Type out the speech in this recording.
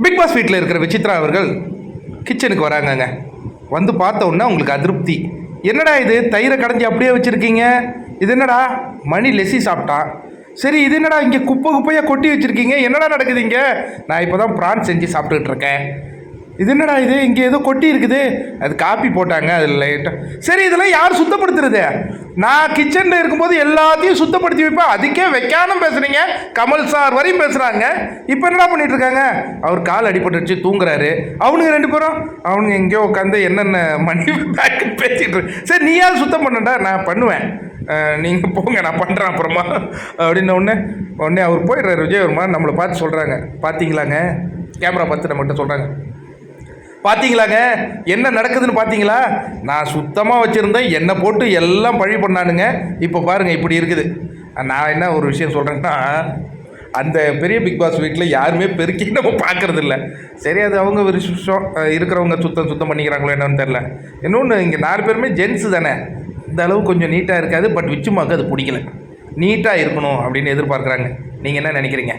Big pass வீட்டில் இருக்கிற விசித்ரா அவர்கள் கிச்சனுக்கு வராங்கங்க. வந்து பார்த்த உடனே உங்களுக்கு அதிருப்தி. என்னடா இது தயிரை கடைஞ்சி அப்படியே வச்சுருக்கீங்க, இது என்னடா மணி லெஸ்ஸி சாப்பிட்டான். சரி இது என்னடா இங்கே குப்பை குப்பையாக கொட்டி வச்சுருக்கீங்க, என்னடா நடக்குது இங்கே? நான் இப்போ தான் ப்ரான் செஞ்சு சாப்பிட்டுக்கிட்டு இருக்கேன். இது என்னடா இது இங்கே ஏதோ கொட்டி இருக்குது, அது காப்பி போட்டாங்க அதில் லைட்டாக. சரி இதெல்லாம் யார் சுத்தப்படுத்துறது? நான் கிச்சனில் இருக்கும்போது எல்லாத்தையும் சுத்தப்படுத்தி வைப்பேன், அதுக்கே வைக்காமல் பேசுகிறீங்க. கமல் சார் வரையும் பேசுகிறாங்க. இப்போ என்னடா பண்ணிட்டு இருக்காங்க? அவர் கால் அடிபட்டுருச்சு, தூங்குறாரு. அவனுங்க ரெண்டு பேரும் அவனுங்க எங்கேயோ உட்காந்து என்னென்ன மணி பேக்கு பேசிட்டு இருக்கு. சரி நீயாவது சுத்தம் பண்ணண்டா. நான் பண்ணுவேன், நீங்கள் போங்க நான் பண்ணுறேன் அப்புறமா அப்படின்ன உடனே அவர் போயிடுறாரு. விஜயவர்மா நம்மளை பார்த்து சொல்கிறாங்க, பார்த்தீங்களாங்க, கேமரா பார்த்து நம்மகிட்ட சொல்கிறாங்க, பார்த்தீங்களாங்க என்ன நடக்குதுன்னு பார்த்தீங்களா? நான் சுத்தமாக வச்சுருந்தேன், என்னை போட்டு எல்லாம் பழி பண்ணானுங்க, இப்போ பாருங்கள் இப்படி இருக்குது. நான் என்ன ஒரு விஷயம் சொல்கிறேன்னா, அந்த பெரிய பிக் பாஸ் வீட்டில் யாருமே பெருக்கி நம்ம பார்க்குறது இல்லை. சரி அது அவங்க ஒரு விஷயம், இருக்கிறவங்க சுத்தம் பண்ணிக்கிறாங்களோ என்னன்னு தெரில. இன்னொன்று இங்கே 4 பேருமே ஜென்ஸு தானே, இந்த அளவு கொஞ்சம் நீட்டாக இருக்காது. பட் விச்சுமாக்கு அது பிடிக்கல, நீட்டாக இருக்கணும் அப்படின்னு எதிர்பார்க்குறாங்க. நீங்கள் என்ன நினைக்கிறீங்க?